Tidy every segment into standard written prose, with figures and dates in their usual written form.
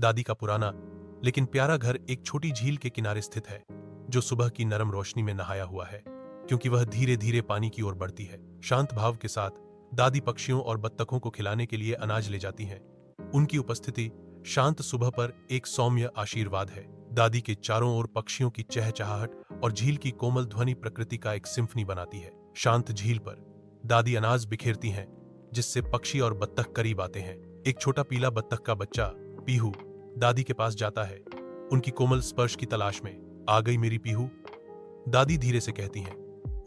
दादी का पुराना लेकिन प्यारा घर एक छोटी झील के किनारे स्थित है, जो सुबह की नरम रोशनी में नहाया हुआ है, क्योंकि वह धीरे धीरे पानी की ओर बढ़ती है। शांत भाव के साथ दादी पक्षियों और बत्तखों को खिलाने के लिए अनाज ले जाती हैं। उनकी उपस्थिति शांत सुबह पर एक सौम्य आशीर्वाद है। दादी के चारों ओर पक्षियों की चहचहाहट और झील की कोमल ध्वनि प्रकृति का एक सिम्फनी बनाती है। शांत झील पर दादी अनाज बिखेरती हैं, जिससे पक्षी और बत्तख करीब आते हैं। एक छोटा पीला बत्तख का बच्चा पीहू दादी के पास जाता है, उनकी कोमल स्पर्श की तलाश में। आ गई मेरी पीहू, दादी धीरे से कहती हैं।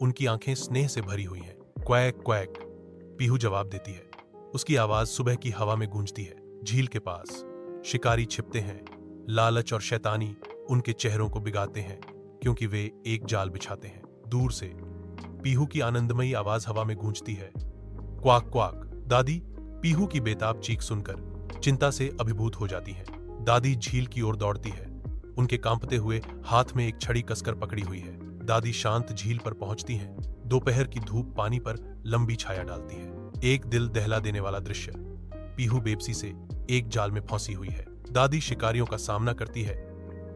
उनकी आंखें स्नेह से भरी हुई हैं। क्वैक क्वैक, पीहू जवाब देती है। उसकी आवाज सुबह की हवा में गूंजती है। झील के पास शिकारी छिपते हैं। लालच और शैतानी उनके चेहरों को बिगाते हैं, क्योंकि वे एक जाल बिछाते हैं। दूर से पीहू की आनंदमयी आवाज हवा में गूंजती है। क्वाक क्वाक, दादी पीहू की बेताब चीख सुनकर चिंता से अभिभूत हो जाती हैं। दादी झील की ओर दौड़ती है, उनके कांपते हुए हाथ में एक छड़ी कसकर पकड़ी हुई है। दादी शांत झील पर पहुंचती हैं। दोपहर की धूप पानी पर लंबी छाया डालती है। एक दिल दहला देने वाला दृश्य। पीहू बेबसी से एक जाल में फंसी हुई है। दादी शिकारियों का सामना करती है।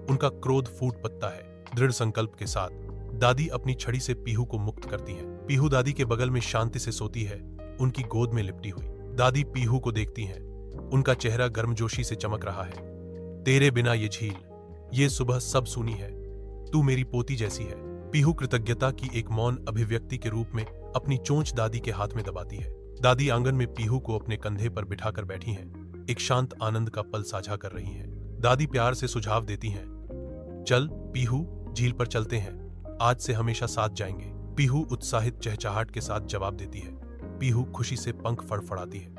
उनका क्रोध फूट पड़ता है। दृढ़ संकल्प के साथ दादी अपनी छड़ी से पीहू को मुक्त करती हैं। पीहू दादी के बगल में शांति से सोती है, उनकी गोद में लिपटी हुई। दादी पीहू को देखती हैं, उनका चेहरा गर्मजोशी से चमक रहा है। तेरे बिना ये झील, ये सुबह सब सूनी है। तू मेरी पोती जैसी है। पीहू कृतज्ञता की एक मौन अभिव्यक्ति के रूप में अपनी चोंच दादी के हाथ में दबाती है। दादी आंगन में पीहू को अपने कंधे पर बिठाकर बैठी हैं, एक शांत आनंद का पल साझा कर रही हैं। दादी प्यार से सुझाव देती हैं, चल पीहू, झील पर चलते हैं, आज से हमेशा साथ जाएंगे। पीहू उत्साहित चहचहाहट के साथ जवाब देती है। पीहू खुशी से पंख फड़फड़ाती है।